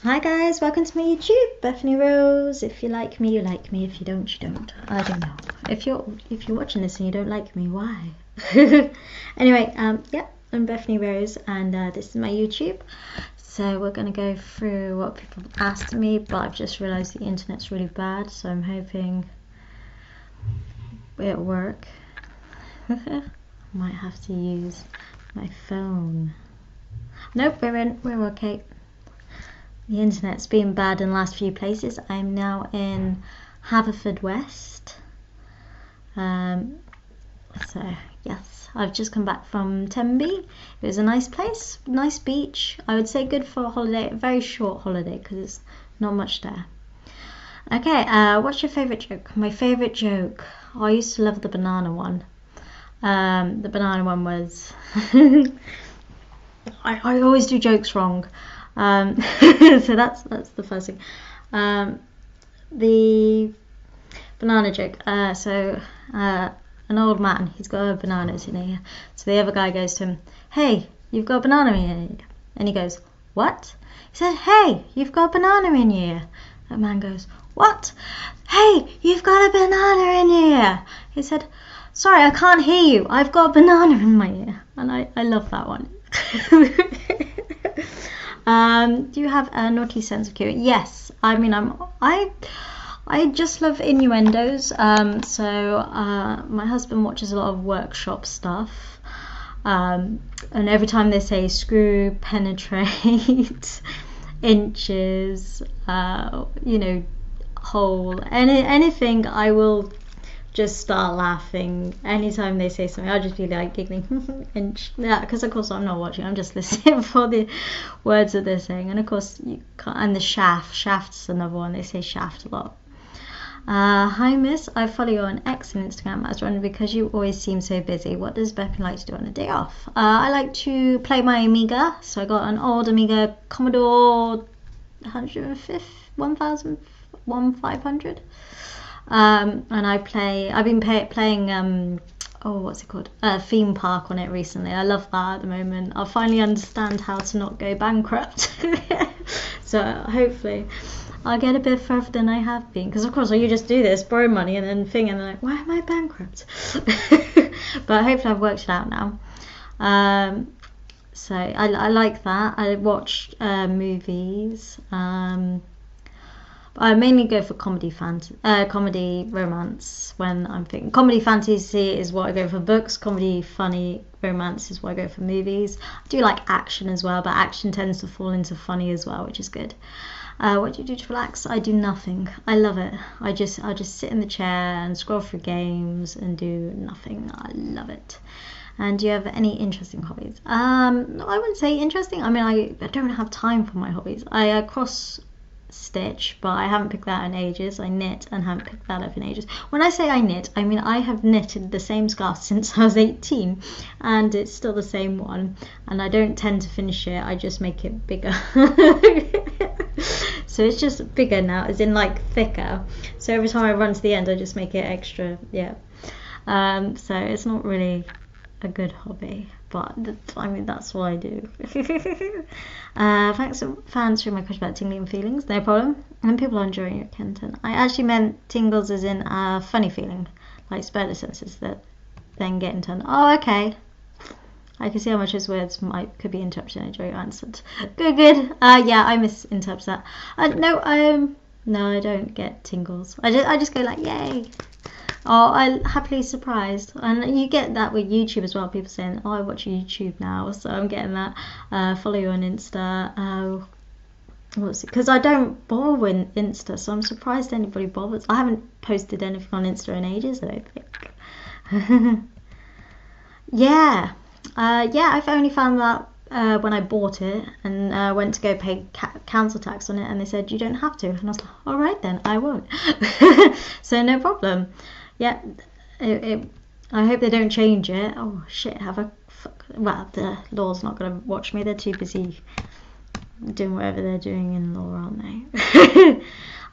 Hi guys, welcome to my YouTube, BethanyRose. If you like me, you like me. If you don't, you don't. I don't know. If you're watching this and you don't like me, why? Anyway, yeah, I'm BethanyRose, and this is my YouTube. So we're gonna go through what people asked me, but I've just realised the internet's really bad, so I'm hoping it'll work. Might have to use my phone. Nope, we're okay. The internet's been bad in the last few places. I'm now in Haverfordwest. So yes, I've just come back from Tenby. It was a nice place, nice beach. I would say good for a holiday, a very short holiday because it's not much there. Okay, what's your favourite joke? My favourite joke, I used to love the banana one. The banana one was, I always do jokes wrong. So that's the first thing. The banana joke. An old man, he's got bananas in here. So the other guy goes to him, "Hey, you've got a banana in here." And he goes, "What?" He said, "Hey, you've got a banana in here." That man goes, "What? Hey, you've got a banana in here." He said, "Sorry, I can't hear you. I've got a banana in my ear." And I love that one. Do you have a naughty sense of humor? Yes. I mean, I just love innuendos. My husband watches a lot of workshop stuff, and every time they say screw, penetrate, inches, hole, anything, I will just start laughing. Anytime they say something, I'll just be like giggling. And yeah, because of course I'm not watching, I'm just listening for the words that they're saying. And of course you can't, and the shaft's another one, they say shaft a lot. Hi miss, I follow you on X and Instagram. I was wondering, because you always seem so busy, what does Bethany like to do on a day off? I like to play my Amiga. So I got an old Amiga, Commodore 1500. And I've been playing what's it called? Theme Park on it recently. I love that at the moment. I finally understand how to not go bankrupt. So hopefully I'll get a bit further than I have been. Because of course you just do this, borrow money and then and they're like, why am I bankrupt? But hopefully I've worked it out now. So I like that. I watch movies. I mainly go for comedy romance when I'm thinking. Comedy fantasy is what I go for books. Comedy funny romance is what I go for movies. I do like action as well, but action tends to fall into funny as well, which is good. What do you do to relax? I do nothing. I love it. I'll just sit in the chair and scroll through games and do nothing. I love it. And do you have any interesting hobbies? I wouldn't say interesting. I mean, I don't have time for my hobbies. I cross stitch, but I haven't picked that in ages. I knit and haven't picked that up in ages. When I say I knit, I mean I have knitted the same scarf since I was 18 and it's still the same one, and I don't tend to finish it, I just make it bigger. So it's just bigger now, as in like thicker, so every time I run to the end I just make it extra. So it's not really a good hobby, but I mean that's what I do. Thanks for answering my question about tingling feelings. No problem. And people are enjoying your content. I actually meant tingles as in a funny feeling, like spider senses that then get into. Oh, okay. I can see how much his words could be interpreted. I enjoy your answers. Good. Yeah, I misinterpret that. No, I don't get tingles. I just go like yay. Oh, I'm happily surprised. And you get that with YouTube as well. People saying, oh, I watch YouTube now. So I'm getting that. Follow you on Insta. Because I don't bother with Insta. So I'm surprised anybody bothers. I haven't posted anything on Insta in ages, I don't think. Yeah. I've only found that when I bought it and went to go pay council tax on it. And they said, you don't have to. And I was like, all right then, I won't. So no problem. Yeah, I hope they don't change it. Oh shit, well, the law's not going to watch me. They're too busy doing whatever they're doing in law, aren't they?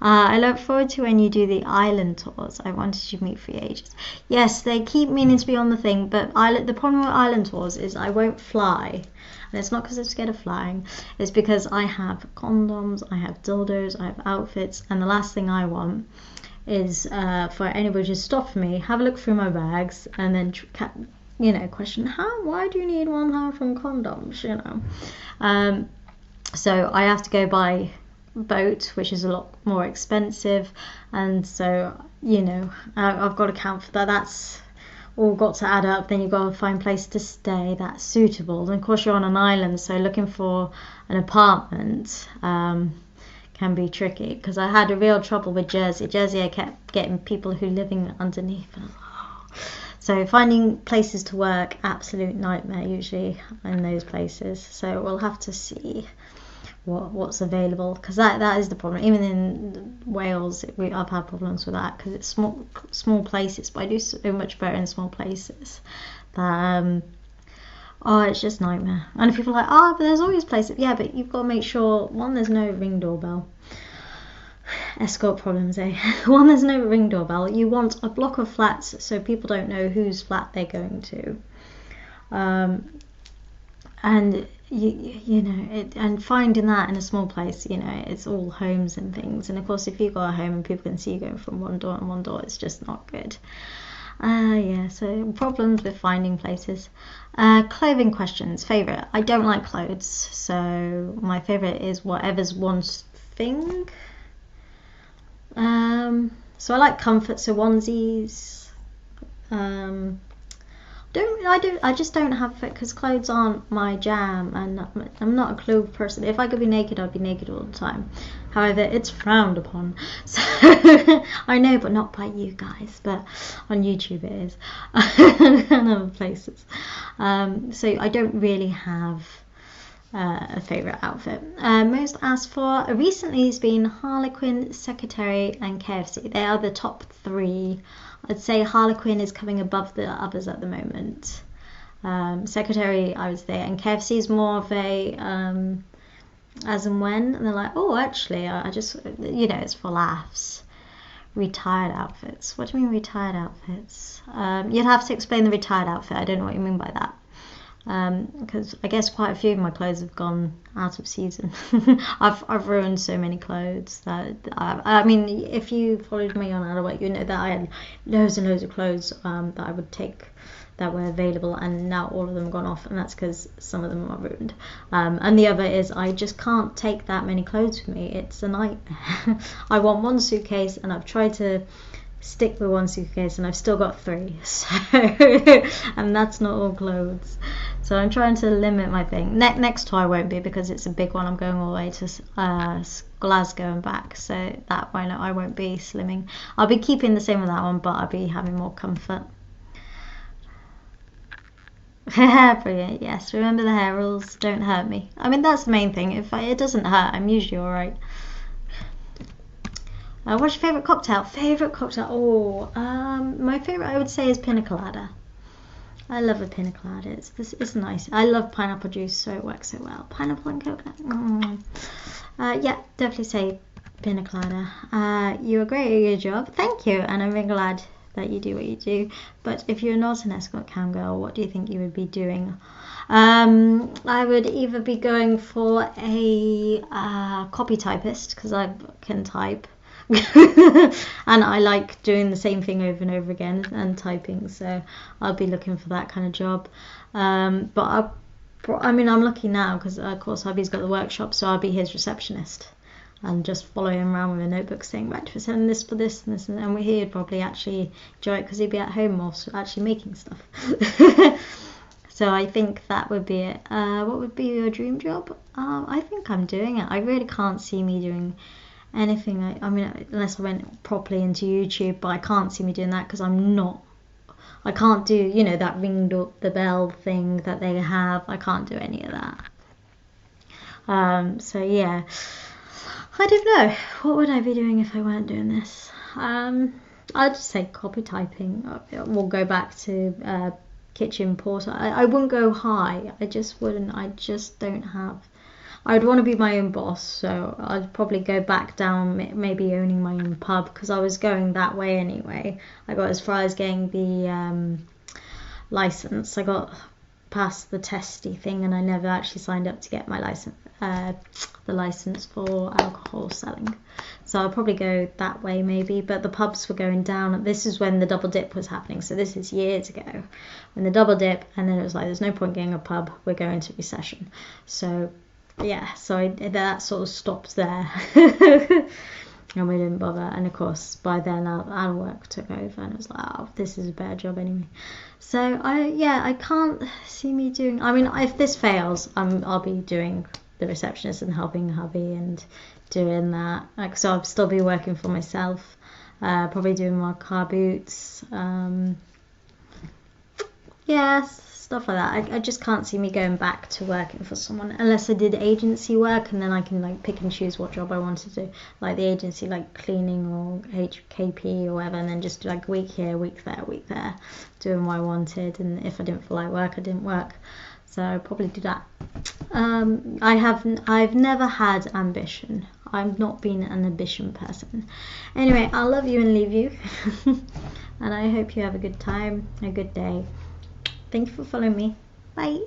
I look forward to when you do the island tours. I wanted to meet for ages. Yes, they keep meaning to be on the thing, but the problem with island tours is I won't fly. And it's not because I'm scared of flying. It's because I have condoms, I have dildos, I have outfits, and the last thing I want is for anybody to stop me, have a look through my bags, and then question, why do you need 1,000 condoms, so I have to go by boat, which is a lot more expensive, and so I've got to account for that. That's all got to add up. Then you've got to find a place to stay that's suitable, and of course you're on an island, so looking for an apartment can be tricky, because I had a real trouble with Jersey. I kept getting people who living underneath, so finding places to work, absolute nightmare usually in those places. So we'll have to see what's available, because that is the problem. Even in Wales, I've had problems with that, because it's small places, but I do so much better in small places. It's just nightmare. And people are like, but there's always places. Yeah, but you've got to make sure, one, there's no ring doorbell. Escort problems, eh? One, there's no ring doorbell. You want a block of flats so people don't know whose flat they're going to. And and finding that in a small place, it's all homes and things. And of course, if you go a home and people can see you going from one door and one door, it's just not good. So problems with finding places. Clothing questions. Favorite. I don't like clothes, so my favorite is whatever's one thing. So I like comfort, so onesies. I just don't have it, because clothes aren't my jam, and I'm not a clothes person. If I could be naked, I'd be naked all the time. However, it's frowned upon. So I know, but not by you guys, but on YouTube it is, and other places. So I don't really have a favourite outfit. Most asked for recently has been Harlequin, Secretary and KFC. They are the top 3. I'd say Harlequin is coming above the others at the moment. Secretary, I would say, and KFC is more of a as and when, and they're like, actually, I just, it's for laughs. Retired outfits. What do you mean retired outfits? You'd have to explain the retired outfit. I don't know what you mean by that. Because I guess quite a few of my clothes have gone out of season. I've ruined so many clothes that I mean, if you followed me on Adderweight, you know that I had loads and loads of clothes that I would take that were available, and now all of them have gone off, and that's because some of them are ruined. And the other is I just can't take that many clothes with me. It's a nightmare. I want one suitcase, and I've tried to stick with one suitcase, and I've still got 3, so and that's not all clothes. So I'm trying to limit my thing. Next tour I won't be, because it's a big one. I'm going all the way to Glasgow and back, so that I won't be slimming. I'll be keeping the same with that one, but I'll be having more comfort. Brilliant. Yes, remember the hair rules, don't hurt me. I mean, that's the main thing. If it doesn't hurt, I'm usually alright. What's your favourite cocktail? Favourite cocktail? My favourite, I would say, is pina colada. I love a pina colada. It's nice. I love pineapple juice, so it works so well. Pineapple and coconut. Yeah, definitely say pina colada. You are great at your job. Thank you, and I'm really glad that you do what you do. But if you're not an escort cam girl, what do you think you would be doing? I would either be going for a copy typist, because I can type. And I like doing the same thing over and over again and typing, so I'll be looking for that kind of job. But I'm lucky now, because of course hubby's got the workshop, so I'll be his receptionist and just follow him around with a notebook saying, right, for sending this for this and this, and he'd probably actually enjoy it, because he'd be at home more actually making stuff. So I think that would be it. What would be your dream job? I think I'm doing it. I really can't see me doing anything. I mean, unless I went properly into YouTube, but I can't see me doing that, because I can't do, that ring the bell thing that they have. I can't do any of that. So yeah, I don't know. What would I be doing if I weren't doing this? I'd just say copy typing. We'll go back to kitchen porter. I wouldn't go high. I just wouldn't. I just don't have. I would want to be my own boss, so I'd probably go back down, maybe owning my own pub, because I was going that way anyway. I got as far as getting the license. I got past the testy thing, and I never actually signed up to get my license, the license for alcohol selling. So I'll probably go that way maybe. But the pubs were going down. This is when the double dip was happening. So this is years ago, when the double dip, and then it was like, there's no point getting a pub. We're going to recession. So yeah, so that sort of stopped there. And we didn't bother. And of course, by then our work took over, and it was like, oh, this is a better job anyway. So I can't see me doing. I mean, if this fails, I'll be doing the receptionist and helping hubby and doing that. Like, so I'll still be working for myself. Probably doing more car boots. Stuff like that. I just can't see me going back to working for someone unless I did agency work, and then I can like pick and choose what job I want to do, like the agency, like cleaning or HKP or whatever, and then just like week here, week there, doing what I wanted. And if I didn't feel like work, I didn't work. So I'd probably do that. I've never had ambition. I've not been an ambition person. Anyway, I'll love you and leave you. And I hope you have a good time, a good day. Thank you for following me. Bye.